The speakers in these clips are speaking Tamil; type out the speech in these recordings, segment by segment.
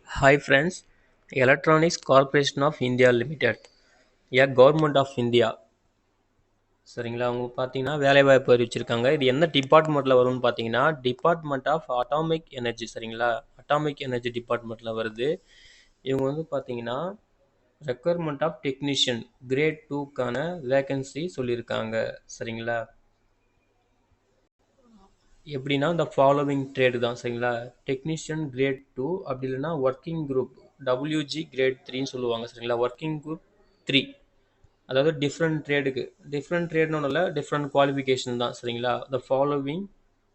Hi friends, Electronics Corporation of India Limited, a government of India. சரிங்களா அவங்க பார்த்தீங்கன்னா வேலைவாய்ப்பு அறிவிச்சிருக்காங்க. இது என்ன டிபார்ட்மெண்ட்டில் வரும்னு பார்த்தீங்கன்னா டிபார்ட்மெண்ட் ஆஃப் அட்டாமிக் எனர்ஜி. சரிங்களா, அட்டாமிக் எனர்ஜி டிபார்ட்மெண்ட்டில் வருது. இவங்க வந்து பார்த்தீங்கன்னா ரெக்குயர்மெண்ட் ஆஃப் டெக்னீஷியன் கிரேட் 2க்கான வேகன்சி சொல்லியிருக்காங்க. சரிங்களா, எப்படின்னா இந்த ஃபாலோவிங் ட்ரேடு தான். சரிங்களா, டெக்னீஷியன் கிரேட் 2 அப்படி இல்லைன்னா ஒர்க்கிங் குரூப் WG கிரேட் 3ன்னு சொல்லுவாங்க. சரிங்களா, ஒர்க்கிங் குரூப் 3, அதாவது டிஃப்ரெண்ட் ட்ரேட்னு ஒன்றும் இல்லை, டிஃப்ரெண்ட் குவாலிஃபிகேஷன் தான். சரிங்களா, த ஃபாலோவிங்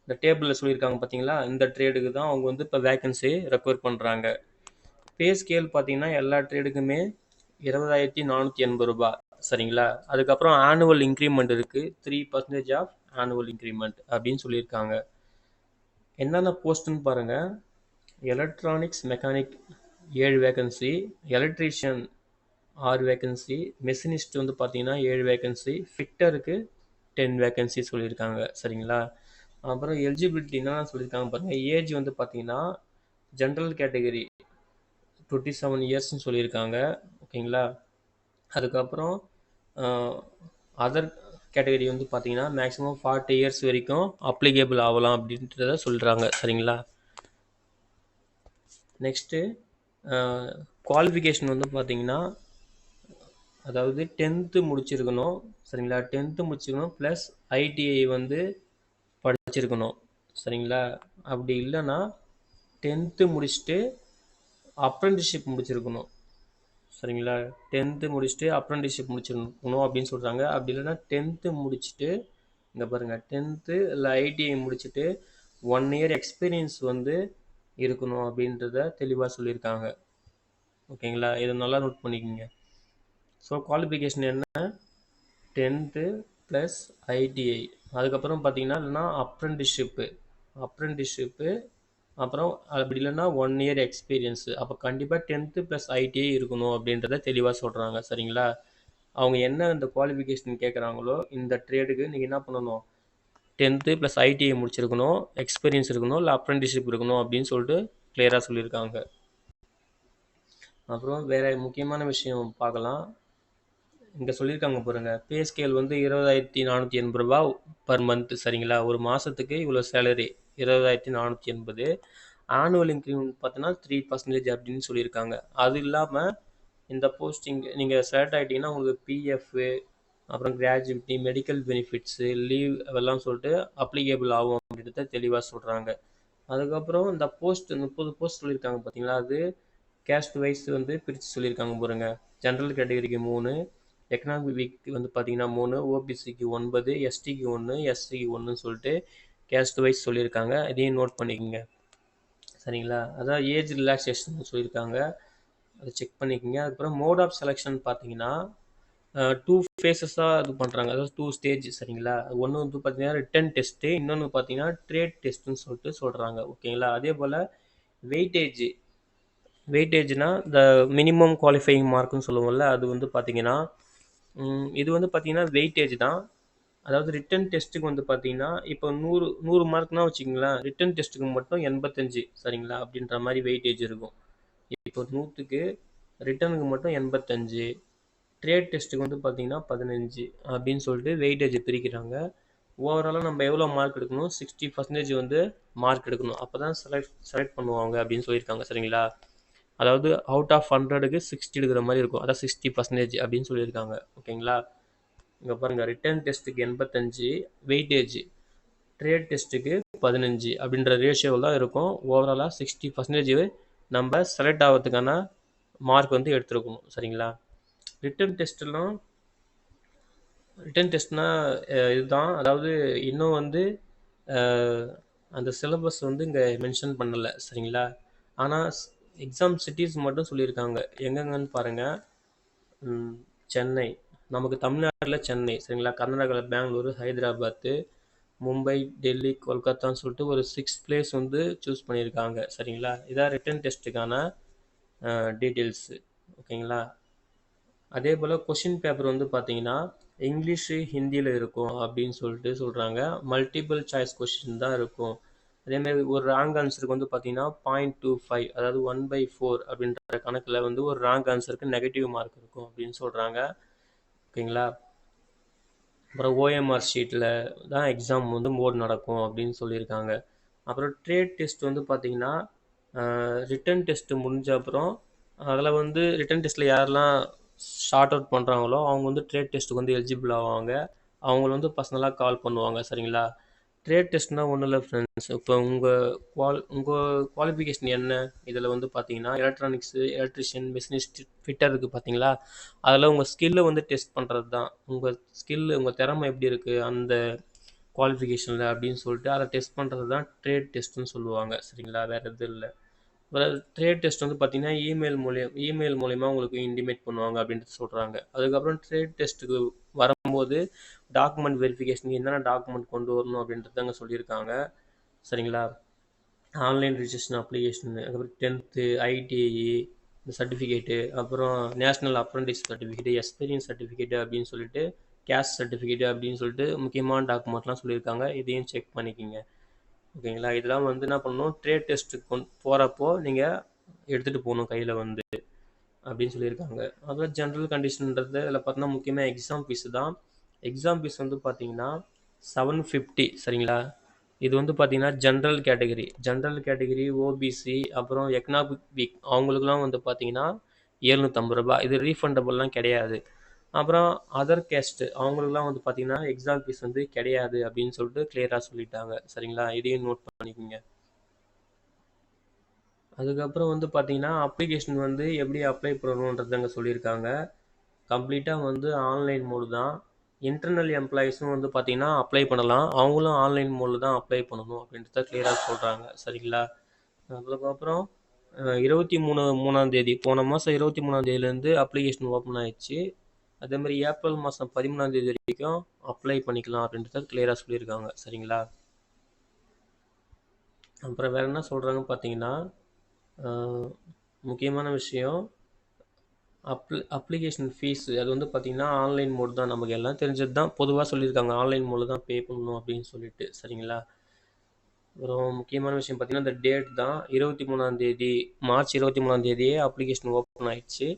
இந்த டேபிளில் சொல்லியிருக்காங்க பார்த்தீங்களா, இந்த ட்ரேடுக்கு தான் அவங்க வந்து இப்போ வேகன்சி ரெக்வயர் பண்ணுறாங்க. பே ஸ்கேல் பார்த்தீங்கன்னா எல்லா ட்ரேடுக்குமே 20,480 ரூபாய். சரிங்களா, அதுக்கப்புறம் ஆனுவல் இன்க்ரிமெண்ட் இருக்குது, 3% ஆஃப் ஆனுவல் இன்க்ரிமெண்ட் அப்படின்னு சொல்லியிருக்காங்க. என்னென்ன போஸ்ட்டுன்னு பாருங்கள். Electronics mechanic 7 vacancy, electrician 6 vacancy, machinist வந்து பார்த்தீங்கன்னா 7 வேகன்சி, ஃபிட்டருக்கு 10 வேகன்சி சொல்லியிருக்காங்க. சரிங்களா, அப்புறம் எலிஜிபிலிட்டி என்னென்ன சொல்லியிருக்காங்க பாருங்கள். ஏஜ் வந்து பார்த்தீங்கன்னா ஜென்ரல் கேட்டகரி 27 இயர்ஸ்ன்னு சொல்லியிருக்காங்க. ஓகேங்களா, அதுக்கப்புறம் அதர் கேட்டகரி வந்து பார்த்தீங்கன்னா மேக்ஸிமம் 40 இயர்ஸ் வரைக்கும் அப்ளிகேபிள் ஆகலாம் அப்படின்றத சொல்கிறாங்க. சரிங்களா, நெக்ஸ்ட்டு குவாலிஃபிகேஷன் வந்து பார்த்தீங்கன்னா அதாவது 10th முடிச்சிருக்கணும். சரிங்களா, 10th முடிச்சிருக்கணும் ப்ளஸ் ஐடிஐ வந்து படிச்சிருக்கணும். சரிங்களா, அப்படி இல்லைன்னா 10th முடிச்சுட்டு அப்ரெண்டிஸ்ஷிப் முடிச்சிருக்கணும். சரிங்களா, 10th முடிச்சுட்டு அப்ரெண்டிஸ்ஷிப் முடிச்சிருக்கணும் அப்படின்னு சொல்கிறாங்க. அப்படி இல்லைன்னா 10th முடிச்சுட்டு இங்கே பாருங்கள் 10th இல்லை ஐடிஐ முடிச்சுட்டு 1 இயர் எக்ஸ்பீரியன்ஸ் வந்து இருக்கணும் அப்படின்றத தெளிவாக சொல்லியிருக்காங்க. ஓகேங்களா, இதை நல்லா நோட் பண்ணிக்கோங்க. ஸோ குவாலிஃபிகேஷன் என்ன, 10th ப்ளஸ் ஐடிஐ, அதுக்கப்புறம் பார்த்தீங்கன்னா இல்லைன்னா அப்ரெண்டிஸ்ஷிப்பு, அப்புறம் அப்படி இல்லைன்னா 1 இயர் எக்ஸ்பீரியன்ஸு. அப்போ கண்டிப்பாக 10th ப்ளஸ் ஐடிஐ இருக்கணும் அப்படின்றத தெளிவாக சொல்கிறாங்க. சரிங்களா, அவங்க என்ன இந்த குவாலிஃபிகேஷன் கேட்குறாங்களோ இந்த ட்ரேடுக்கு நீங்கள் என்ன பண்ணணும், 10th ப்ளஸ் ஐடிஐ முடிச்சிருக்கணும், எக்ஸ்பீரியன்ஸ் இருக்கணும், இல்லை அப்ரெண்டிஸ்ஷிப் இருக்கணும் அப்படின்னு சொல்லிட்டு கிளியராக சொல்லியிருக்காங்க. அப்புறம் வேறு முக்கியமான விஷயம் பார்க்கலாம். இங்கே சொல்லியிருக்காங்க பாருங்கள், பே ஸ்கேல் வந்து 20,480 ரூபா பர் மந்த். சரிங்களா, ஒரு மாதத்துக்கு இவ்வளோ சேலரி 20,480. ஆனுவல் இன்க்ரிமெண்ட் பார்த்தோன்னா 3% அப்படின்னு சொல்லியிருக்காங்க. அது இல்லாமல் இந்த போஸ்டிங் நீங்கள் செலக்ட் ஆகிட்டிங்கன்னா உங்களுக்கு பிஎஃப்பு, அப்புறம் கிராஜுவிட்டி, மெடிக்கல் பெனிஃபிட்ஸு, லீவ் அதெல்லாம் சொல்லிட்டு அப்ளிகேபிள் ஆகும் அப்படின்றத தெளிவாக சொல்கிறாங்க. அதுக்கப்புறம் இந்த போஸ்ட் 30 போஸ்ட் சொல்லியிருக்காங்க பார்த்தீங்களா, அது கேஸ்ட் வைஸ் வந்து பிரித்து சொல்லியிருக்காங்க பாருங்க. ஜென்ரல் கேட்டகரிக்கு 3, எக்கனாமிக் வந்து பார்த்தீங்கன்னா 3, ஓபிசிக்கு 9, எஸ்டிக்கு 1, எஸ்சிக்கு 1ன்னு சொல்லிட்டு கேஸ்ட் வைஸ் சொல்லியிருக்காங்க. இதையும் நோட் பண்ணிக்கோங்க. சரிங்களா, அதான் ஏஜ் ரிலாக்ஸேஷன் சொல்லியிருக்காங்க, அதை செக் பண்ணிக்கோங்க. அதுக்கப்புறம் மோட் ஆஃப் செலெக்ஷன் பார்த்தீங்கன்னா 2 ஃபேஸஸாக இது பண்ணுறாங்க, அதாவது 2 ஸ்டேஜ். சரிங்களா, ஒன்று வந்து பார்த்தீங்கன்னா ரிட்டன் டெஸ்ட்டு, இன்னொன்று பார்த்தீங்கன்னா ட்ரேட் டெஸ்ட்டுன்னு சொல்லிட்டு சொல்கிறாங்க. ஓகேங்களா, அதே போல் வெயிட்டேஜ்னா இந்த மினிமம் குவாலிஃபையிங் மார்க்குன்னு சொல்லுவோம்ல, அது வந்து பார்த்தீங்கன்னா இது வந்து பார்த்தீங்கன்னா வெயிட்டேஜ் தான். அதாவது ரிட்டன் டெஸ்ட்டுக்கு வந்து பார்த்தீங்கன்னா இப்போ 100 மார்க்னா வச்சுக்கோங்களேன், ரிட்டன் டெஸ்ட்டுக்கு மட்டும் 85. சரிங்களா, அப்படின்ற மாதிரி வெயிட்டேஜ் இருக்கும். இப்போ 100க்கு ரிட்டனுக்கு மட்டும் 85, ட்ரேட் டெஸ்ட்டுக்கு வந்து பார்த்தீங்கன்னா 15 அப்படின்னு சொல்லிட்டு வெயிட்டேஜ் பிரிக்கிறாங்க. ஓவராலாக நம்ம எவ்வளோ மார்க் எடுக்கணும், 60% வந்து மார்க் எடுக்கணும், அப்போ தான் செலக்ட் பண்ணுவாங்க அப்படின்னு சொல்லியிருக்காங்க. சரிங்களா, அதாவது அவுட் ஆஃப் 100க்கு 60 எடுக்கிற மாதிரி இருக்கும், அதான் 60% அப்படின்னு சொல்லியிருக்காங்க. ஓகேங்களா, இங்கே பாருங்கள், ரிட்டன் டெஸ்ட்டுக்கு 85 வெயிட்டேஜ், ட்ரேட் டெஸ்ட்டுக்கு 15 அப்படின்ற ரேஷியோவில் தான் இருக்கும். ஓவராலாக 60% நம்ம செலக்ட் ஆகிறதுக்கான மார்க் வந்து எடுத்துருக்கணும். சரிங்களா, ரிட்டன் டெஸ்ட்னா இதுதான். அதாவது இன்னும் வந்து அந்த சிலபஸ் வந்து இங்கே மென்ஷன் பண்ணலை. சரிங்களா, ஆனால் எக்ஸாம் சிட்டிஸ் மட்டும் சொல்லியிருக்காங்க. எங்கெங்கன்னு பாருங்கள், சென்னை, நமக்கு தமிழ்நாட்டில் சென்னை. சரிங்களா, கர்நாடகாவில் பெங்களூரு, ஹைதராபாத்து, மும்பை, டெல்லி, கொல்கத்தான்னு சொல்லிட்டு ஒரு 6 பிளேஸ் வந்து சூஸ் பண்ணியிருக்காங்க. சரிங்களா, இதான் ரிட்டன் டெஸ்ட்டுக்கான டீட்டெயில்ஸு. ஓகேங்களா, அதே போல் கொஷின் பேப்பர் வந்து பார்த்தீங்கன்னா இங்கிலீஷு ஹிந்தியில் இருக்கும் அப்படின்னு சொல்லிட்டு சொல்கிறாங்க. மல்டிபிள் சாய்ஸ் கொஷின் தான் இருக்கும். அதேமாரி ஒரு ராங் ஆன்சருக்கு வந்து பார்த்தீங்கன்னா 0.25 அதாவது 1/4 அப்படின்ற கணக்கில் வந்து ஒரு ராங் ஆன்சருக்கு நெகட்டிவ் மார்க் இருக்கும் அப்படின்னு சொல்கிறாங்க. ஓகேங்களா. அப்புறம் ஓஎம்ஆர் ஷீட்டில் தான் எக்ஸாம் வந்து மோட் நடக்கும் அப்படின்னு சொல்லியிருக்காங்க. அப்புறம் ட்ரேட் டெஸ்ட் வந்து பார்த்தீங்கன்னா ரிட்டன் டெஸ்ட்டு முடிஞ்ச அப்புறம் அதில் வந்து ரிட்டன் டெஸ்ட்டில் யாரெல்லாம் ஷார்ட் அவுட் பண்ணுறாங்களோ அவங்க வந்து ட்ரேட் டெஸ்ட்டுக்கு வந்து எலிஜிபிள் ஆவாங்க. அவங்கள வந்து பர்சனலாக கால் பண்ணுவாங்க. சரிங்களா. ட்ரேட் டெஸ்ட்னால் ஒன்றும் இல்லை ஃப்ரெண்ட்ஸ். இப்போ உங்கள் குவாலிஃபிகேஷன் என்ன இதில் வந்து பார்த்தீங்கன்னா எலக்ட்ரானிக்ஸு, எலக்ட்ரிஷியன், மெஷினிஸ்ட், ஃபிட்டர் இருக்குது பார்த்தீங்களா. அதில் உங்கள் ஸ்கில்லை வந்து டெஸ்ட் பண்ணுறது தான். உங்கள் ஸ்கில்லு உங்கள் திறமை எப்படி இருக்குது அந்த குவாலிஃபிகேஷனில் அப்படின்னு சொல்லிட்டு அதை டெஸ்ட் பண்ணுறது தான் ட்ரேட் டெஸ்ட்டுன்னு சொல்லுவாங்க. சரிங்களா. வேறு எதுவும் இல்லை. ட்ரேட் டெஸ்ட் வந்து பார்த்தீங்கன்னா இமெயில் மூலயமா உங்களுக்கு இன்டிமேட் பண்ணுவாங்க அப்படின்ட்டு சொல்கிறாங்க. அதுக்கப்புறம் ட்ரேட் டெஸ்ட்டுக்கு வரும்போது டாக்குமெண்ட் வெரிஃபிகேஷனுக்கு என்னென்ன டாக்குமெண்ட் கொண்டு வரணும் அப்படின்றதாங்க சொல்லியிருக்காங்க. சரிங்களா. ஆன்லைன் ரிஜிஸ்ட்ரேஷன் அப்ளிகேஷனு, அதுக்கப்புறம் 10th ஐடிஐ இந்த சர்டிஃபிகேட்டு, அப்புறம் national apprentice certificate, experience certificate அப்படின்னு சொல்லிட்டு கேஸ்ட் சர்டிஃபிகேட்டு அப்படின்னு சொல்லிட்டு முக்கியமான டாக்குமெண்ட்லாம் சொல்லியிருக்காங்க. இதையும் செக் பண்ணிக்கிங்க. ஓகேங்களா. இதெல்லாம் வந்து என்ன பண்ணணும், ட்ரேட் டெஸ்ட்டுக்கு போகிறப்போ நீங்கள் எடுத்துகிட்டு போகணும் கையில் வந்து அப்படின்னு சொல்லியிருக்காங்க. அப்புறம் ஜென்ரல் கண்டிஷன்ன்றது இதில் பார்த்தீங்கன்னா முக்கியமாக எக்ஸாம் ஃபீஸு தான். எக்ஸாம் ஃபீஸ் வந்து பார்த்தீங்கன்னா 750. சரிங்களா. இது வந்து பார்த்தீங்கன்னா ஜென்ரல் கேட்டகரி ஓபிசி அப்புறம் எக்கனாமிக் வீக் அவங்களுக்குலாம் வந்து பார்த்தீங்கன்னா 750 ரூபா. இது ரீஃபண்டபுள்லாம் கிடையாது. அப்புறம் அதர் கேஸ்ட்டு அவங்களுக்குலாம் வந்து பார்த்தீங்கன்னா எக்ஸாம் ஃபீஸ் வந்து கிடையாது அப்படின்னு சொல்லிட்டு கிளியராக சொல்லிட்டாங்க. சரிங்களா. இதையும் நோட் பண்ணிக்கோங்க. அதுக்கப்புறம் வந்து பார்த்தீங்கன்னா அப்ளிகேஷன் வந்து எப்படி அப்ளை பண்ணணுன்றது அங்கே சொல்லியிருக்காங்க. கம்ப்ளீட்டாக வந்து ஆன்லைன் மோடு தான். இன்டர்னல் எம்ப்ளாயீஸும் வந்து பார்த்தீங்கன்னா அப்ளை பண்ணலாம். அவங்களும் ஆன்லைன் மோடில் தான் அப்ளை பண்ணணும் அப்படின்றத கிளியராக சொல்கிறாங்க. சரிங்களா. அதுக்கப்புறம் 23 போன மாதம் 23 அப்ளிகேஷன் ஓப்பன் ஆயிடுச்சு. அதேமாதிரி ஏப்ரல் மாதம் 13 வரைக்கும் அப்ளை பண்ணிக்கலாம் அப்படின்றத கிளியராக சொல்லியிருக்காங்க. சரிங்களா. அப்புறம் வேறு என்ன சொல்கிறாங்கன்னு பார்த்தீங்கன்னா முக்கியமான விஷயம் அப்ளிகேஷன் ஃபீஸு அது வந்து பார்த்தீங்கன்னா ஆன்லைன் மோட் தான். நமக்கு எல்லாம் தெரிஞ்சது தான். பொதுவாக சொல்லியிருக்காங்க ஆன்லைன் மோடில் தான் பே பண்ணணும் அப்படின்னு சொல்லிட்டு. சரிங்களா. அப்புறம் முக்கியமான விஷயம் பார்த்தீங்கன்னா இந்த டேட் தான். மார்ச் 23 அப்ளிகேஷன் ஓப்பன் ஆயிடுச்சு.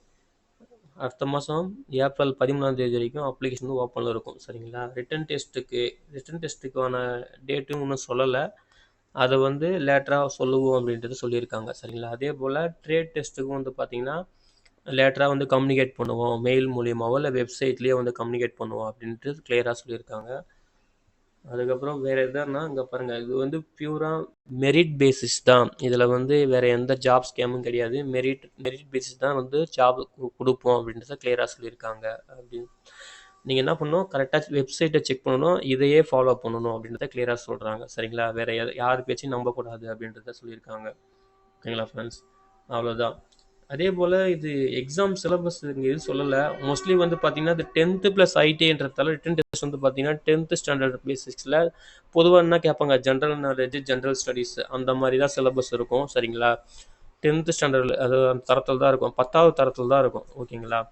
அடுத்த மாதம் ஏப்ரல் 13 வரைக்கும் அப்ளிகேஷன் ஓப்பனில் இருக்கும். சரிங்களா. ரிட்டன் டெஸ்ட்டுக்கான டேட்டும் இன்னும் சொல்லலை. அதை வந்து லேட்டராக சொல்லுவோம் அப்படின்றது சொல்லியிருக்காங்க. சரிங்களா. அதே போல் ட்ரேட் டெஸ்ட்டுக்கும் வந்து பார்த்தீங்கன்னா லேட்டராக வந்து கம்யூனிகேட் பண்ணுவோம். மெயில் மூலியமாவோ இல்லை வெப்சைட்லேயே வந்து கம்யூனிகேட் பண்ணுவோம் அப்படின்ட்டு கிளியராக சொல்லியிருக்காங்க. அதுக்கப்புறம் வேறு எதுனா இங்கே பாருங்கள், இது வந்து பியூராக மெரிட் பேசிஸ் தான். இதில் வந்து வேறு எந்த ஜாப் ஸ்கேமும் கிடையாது. மெரிட் பேசிஸ் தான் வந்து ஜாப் கொடுப்போம் அப்படின்றத கிளியராக சொல்லியிருக்காங்க. அப்படின்னு நீங்கள் என்ன பண்ணணும், கரெக்டாக வெப்சைட்டை செக் பண்ணணும், இதையே ஃபாலோ பண்ணணும் அப்படின்றத கிளியராக சொல்கிறாங்க. சரிங்களா. வேறு யார் பேச்சையும் நம்பக்கூடாது அப்படின்றத சொல்லியிருக்காங்க. ஓகேங்களா ஃப்ரெண்ட்ஸ். அவ்வளோதான். அதே போல் இது எக்ஸாம் சிலபஸ் இங்கே எதுவும் சொல்லலை. மோஸ்ட்லி வந்து பார்த்தீங்கன்னா இது 10th + ஐடின்றதால ரிட்டன் டெஸ்ட் வந்து பார்த்தீங்கன்னா 10th ஸ்டாண்டர்ட் பேசிக்ஸில் பொதுவாக என்ன கேட்பாங்க, ஜென்ரல் நாலேஜ், ஜென்ரல் ஸ்டடீஸ் அந்த மாதிரி தான் சிலபஸ் இருக்கும். சரிங்களா. 10th ஸ்டாண்டர்டில் அது அந்த தரத்தில் தான் இருக்கும். 10வது தரத்தில் தான் இருக்கும். ஓகேங்களா.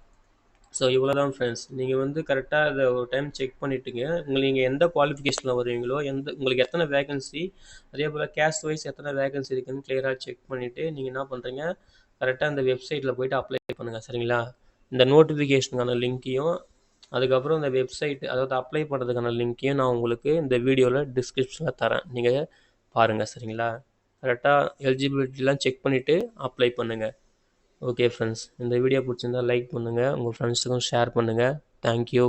ஸோ இவ்வளோ தான் ஃப்ரெண்ட்ஸ். நீங்கள் வந்து கரெக்டாக அதை ஒரு டைம் செக் பண்ணிவிட்டுங்க. நீங்கள் எந்த குவாலிஃபிகேஷனில் வருவீங்களோ, உங்களுக்கு எத்தனை வேகன்சி, அதே போல் கேஸ்ட் வைஸ் எத்தனை வேகன்சி இருக்குதுன்னு கிளியராக செக் பண்ணிவிட்டு நீங்கள் என்ன பண்ணுறீங்க, கரெக்டாக அந்த வெப்சைட்டில் போய்ட்டு அப்ளை பண்ணுங்கள். சரிங்களா. இந்த நோட்டிஃபிகேஷனுக்கான லிங்க்கையும் அதுக்கப்புறம் இந்த வெப்சைட் அதாவது அப்ளை பண்ணுறதுக்கான லிங்க்கையும் நான் உங்களுக்கு இந்த வீடியோவில் டிஸ்கிரிப்ஷனில் தரேன். நீங்கள் பாருங்கள். சரிங்களா. கரெக்டாக எலிஜிபிலிட்டிலாம் செக் பண்ணிவிட்டு அப்ளை பண்ணுங்கள். Okay friends. இந்த வீடியோ பிடிச்சிருந்தால் லைக் பண்ணுங்கள். உங்கள் ஃப்ரெண்ட்ஸுக்கும் ஷேர் பண்ணுங்கள். தேங்க்யூ.